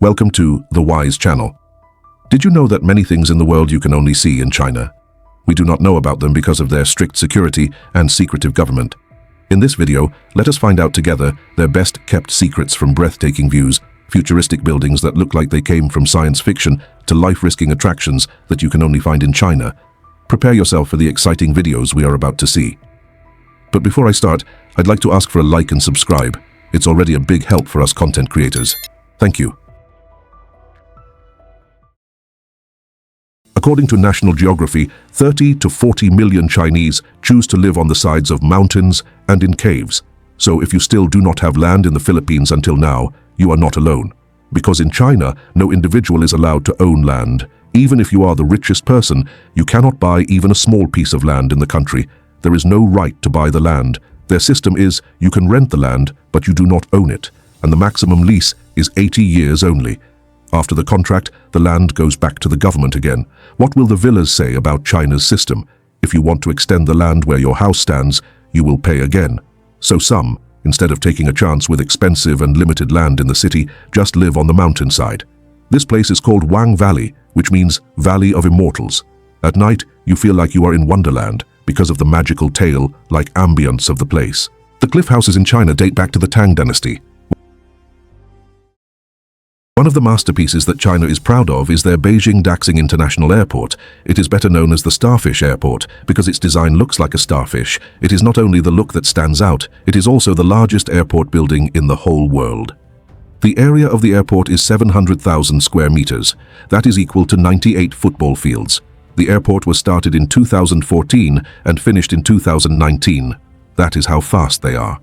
Welcome to The Wise Channel. Did you know that many things in the world you can only see in China? We do not know about them because of their strict security and secretive government. In this video, let us find out together their best-kept secrets, from breathtaking views, futuristic buildings that look like they came from science fiction, to life-risking attractions that you can only find in China. Prepare yourself for the exciting videos we are about to see. But before I start, I'd like to ask for a like and subscribe. It's already a big help for us content creators. Thank you. According to National Geography, 30 to 40 million Chinese choose to live on the sides of mountains and in caves. So if you still do not have land in the Philippines until now, you are not alone. Because in China, no individual is allowed to own land. Even if you are the richest person, you cannot buy even a small piece of land in the country. There is no right to buy the land. Their system is you can rent the land, but you do not own it. And the maximum lease is 80 years only. After the contract, the land goes back to the government again. What will the villas say about China's system? If you want to extend the land where your house stands, you will pay again. So some, instead of taking a chance with expensive and limited land in the city, just live on the mountainside. This place is called Wang Valley, which means Valley of Immortals. At night, you feel like you are in Wonderland because of the magical tale-like ambience of the place. The cliff houses in China date back to the Tang Dynasty. One of the masterpieces that China is proud of is their Beijing Daxing International Airport. It is better known as the Starfish Airport because its design looks like a starfish. It is not only the look that stands out, it is also the largest airport building in the whole world. The area of the airport is 700,000 square meters. That is equal to 98 football fields. The airport was started in 2014 and finished in 2019. That is how fast they are.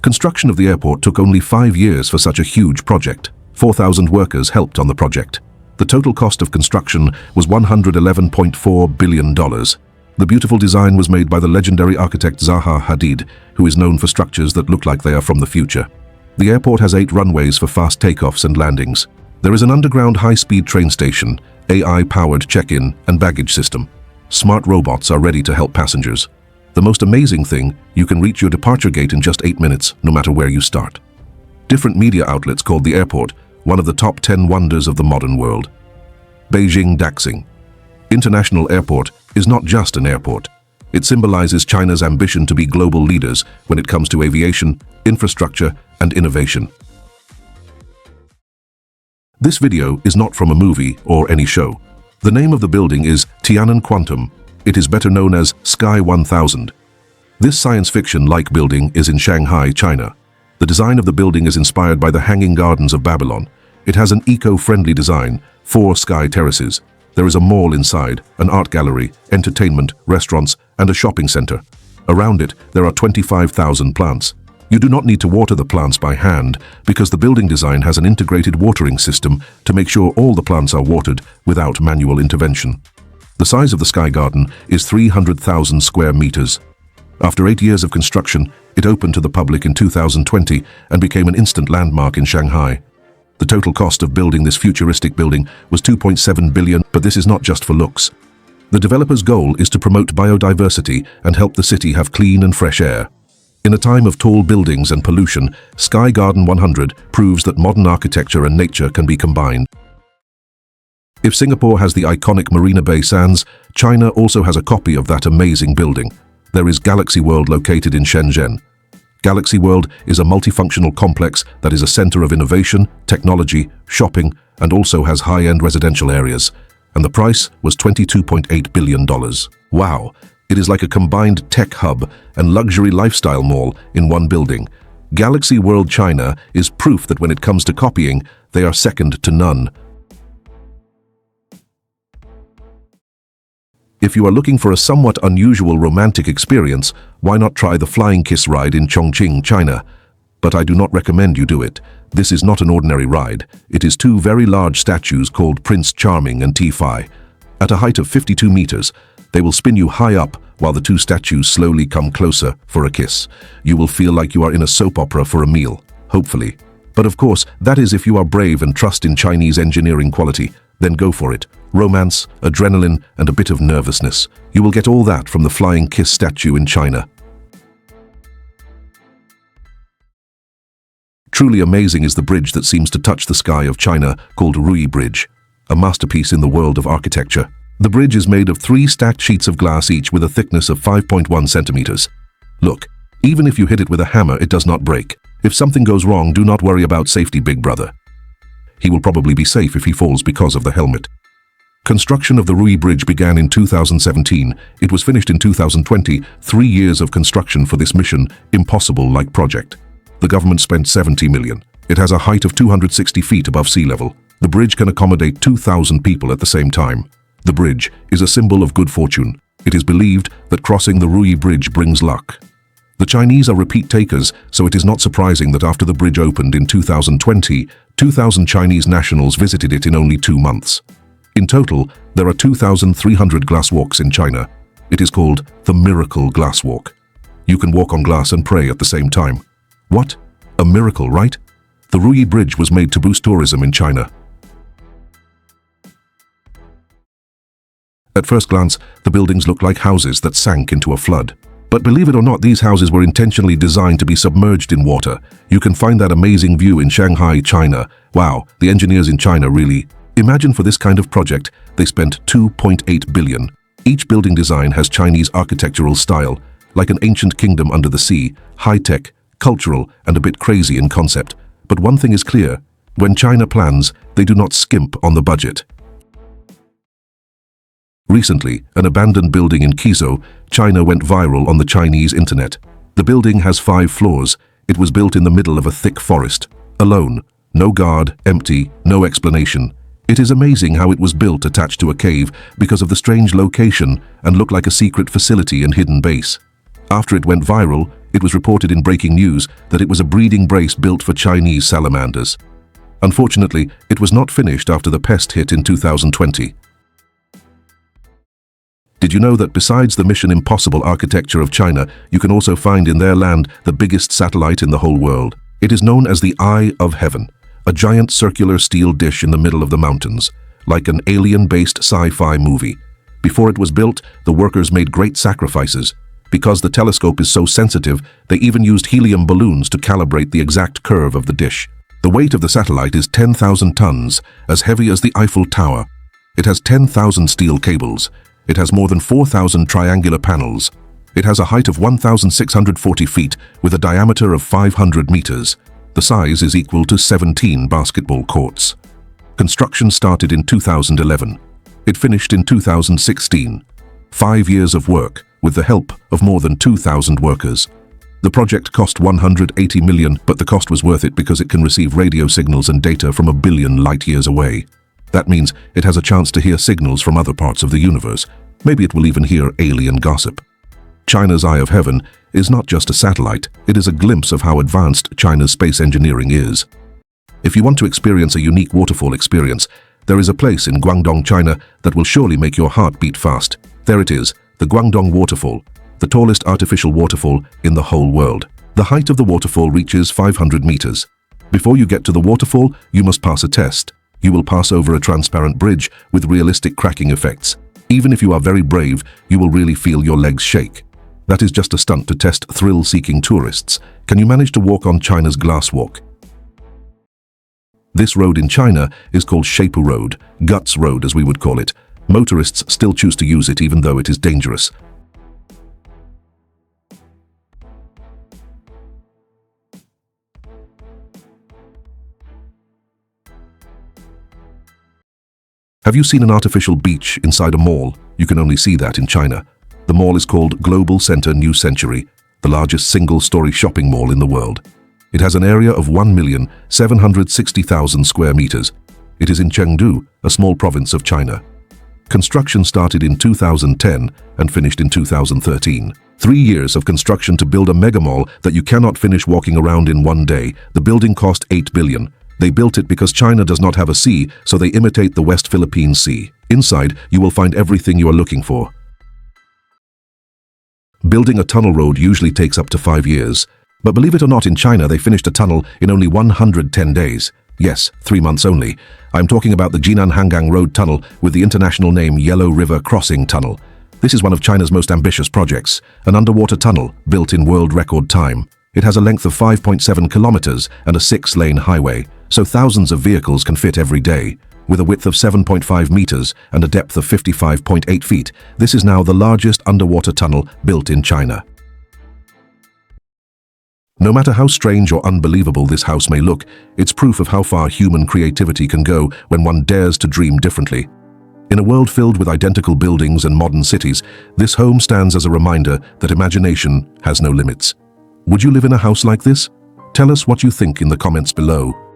Construction of the airport took only 5 years for such a huge project. 4,000 workers helped on the project. The total cost of construction was $111.4 billion. The beautiful design was made by the legendary architect Zaha Hadid, who is known for structures that look like they are from the future. The airport has 8 runways for fast takeoffs and landings. There is an underground high-speed train station, AI-powered check-in and baggage system. Smart robots are ready to help passengers. The most amazing thing, you can reach your departure gate in just 8 minutes, no matter where you start. Different media outlets called the airport one of the top 10 wonders of the modern world. Beijing Daxing International Airport is not just an airport. It symbolizes China's ambition to be global leaders when it comes to aviation, infrastructure, and innovation. This video is not from a movie or any show. The name of the building is Tian'an Quantum. It is better known as Sky 1000. This science fiction-like building is in Shanghai, China. The design of the building is inspired by the Hanging Gardens of Babylon. It has an eco-friendly design, 4 sky terraces. There is a mall inside, an art gallery, entertainment, restaurants, and a shopping center. Around it, there are 25,000 plants. You do not need to water the plants by hand because the building design has an integrated watering system to make sure all the plants are watered without manual intervention. The size of the Sky Garden is 300,000 square meters. After 8 years of construction, it opened to the public in 2020 and became an instant landmark in Shanghai. The total cost of building this futuristic building was $2.7 billion, but this is not just for looks. The developer's goal is to promote biodiversity and help the city have clean and fresh air. In a time of tall buildings and pollution, Sky Garden 100 proves that modern architecture and nature can be combined. If Singapore has the iconic Marina Bay Sands, China also has a copy of that amazing building. There is Galaxy World located in Shenzhen. Galaxy World is a multifunctional complex that is a center of innovation, technology, shopping, and also has high-end residential areas. And the price was $22.8 billion. Wow! It is like a combined tech hub and luxury lifestyle mall in one building. Galaxy World China is proof that when it comes to copying, they are second to none. If you are looking for a somewhat unusual romantic experience, why not try the Flying Kiss ride in Chongqing, China? But I do not recommend you do it. This is not an ordinary ride. It is 2 very large statues called Prince Charming and Ti. At a height of 52 meters, they will spin you high up while the 2 statues slowly come closer for a kiss. You will feel like you are in a soap opera for a meal, hopefully. But of course, that is if you are brave and trust in Chinese engineering quality. Then go for it. Romance, adrenaline, and a bit of nervousness. You will get all that from the Flying Kiss statue in China. Truly amazing is the bridge that seems to touch the sky of China, called Rui Bridge, a masterpiece in the world of architecture. The bridge is made of 3 stacked sheets of glass each with a thickness of 5.1 centimeters. Look, even if you hit it with a hammer, it does not break. If something goes wrong, do not worry about safety, big brother. He will probably be safe if he falls because of the helmet. Construction of the Rui Bridge began in 2017. It was finished in 2020, 3 years of construction for this mission impossible-like project. The government spent 70 million. It has a height of 260 feet above sea level. The bridge can accommodate 2,000 people at the same time. The bridge is a symbol of good fortune. It is believed that crossing the Rui Bridge brings luck. The Chinese are repeat takers, so it is not surprising that after the bridge opened in 2020, 2,000 Chinese nationals visited it in only 2 months. In total, there are 2,300 glass walks in China. It is called the Miracle Glass Walk. You can walk on glass and pray at the same time. What? A miracle, right? The Rui Bridge was made to boost tourism in China. At first glance, the buildings look like houses that sank into a flood. But believe it or not, these houses were intentionally designed to be submerged in water. You can find that amazing view in Shanghai, China. Wow, the engineers in China really. Imagine for this kind of project, they spent 2.8 billion. Each building design has Chinese architectural style, like an ancient kingdom under the sea, high-tech, cultural, and a bit crazy in concept. But one thing is clear, when China plans, they do not skimp on the budget. Recently, an abandoned building in Qizhou, China went viral on the Chinese internet. The building has 5 floors. It was built in the middle of a thick forest. Alone. No guard, empty, no explanation. It is amazing how it was built attached to a cave because of the strange location and looked like a secret facility and hidden base. After it went viral, it was reported in breaking news that it was a breeding brace built for Chinese salamanders. Unfortunately, it was not finished after the pest hit in 2020. Did you know that besides the Mission Impossible architecture of China, you can also find in their land the biggest satellite in the whole world? It is known as the Eye of Heaven, a giant circular steel dish in the middle of the mountains, like an alien-based sci-fi movie. Before it was built, the workers made great sacrifices. Because the telescope is so sensitive, they even used helium balloons to calibrate the exact curve of the dish. The weight of the satellite is 10,000 tons, as heavy as the Eiffel Tower. It has 10,000 steel cables. It has more than 4,000 triangular panels. It has a height of 1,640 feet with a diameter of 500 meters. The size is equal to 17 basketball courts. Construction started in 2011. It finished in 2016. 5 years of work with the help of more than 2,000 workers. The project cost 180 million, but the cost was worth it because it can receive radio signals and data from 1 billion light years away. That means it has a chance to hear signals from other parts of the universe. Maybe it will even hear alien gossip. China's Eye of Heaven is not just a satellite, it is a glimpse of how advanced China's space engineering is. If you want to experience a unique waterfall experience, there is a place in Guangdong, China that will surely make your heart beat fast. There it is, the Guangdong Waterfall, the tallest artificial waterfall in the whole world. The height of the waterfall reaches 500 meters. Before you get to the waterfall, you must pass a test. You will pass over a transparent bridge with realistic cracking effects. Even if you are very brave, you will really feel your legs shake. That is just a stunt to test thrill-seeking tourists. Can you manage to walk on China's glass walk? This road in China is called Shapu Road, Guts Road as we would call it. Motorists still choose to use it even though it is dangerous. Have you seen an artificial beach inside a mall? You can only see that in China. The mall is called Global Center New Century, the largest single-story shopping mall in the world. It has an area of 1,760,000 square meters. It is in Chengdu, a small province of China. Construction started in 2010 and finished in 2013. 3 years of construction to build a mega mall that you cannot finish walking around in one day. The building cost 8 billion. They built it because China does not have a sea, so they imitate the West Philippine Sea. Inside, you will find everything you are looking for. Building a tunnel road usually takes up to 5 years. But believe it or not, in China they finished a tunnel in only 110 days. Yes, 3 months only. I'm talking about the Jinan-Hangang Road Tunnel with the international name Yellow River Crossing Tunnel. This is one of China's most ambitious projects, an underwater tunnel built in world record time. It has a length of 5.7 kilometers and a 6-lane highway, so thousands of vehicles can fit every day. With a width of 7.5 meters and a depth of 55.8 feet, this is now the largest underwater tunnel built in China. No matter how strange or unbelievable this house may look, it's proof of how far human creativity can go when one dares to dream differently. In a world filled with identical buildings and modern cities, this home stands as a reminder that imagination has no limits. Would you live in a house like this? Tell us what you think in the comments below.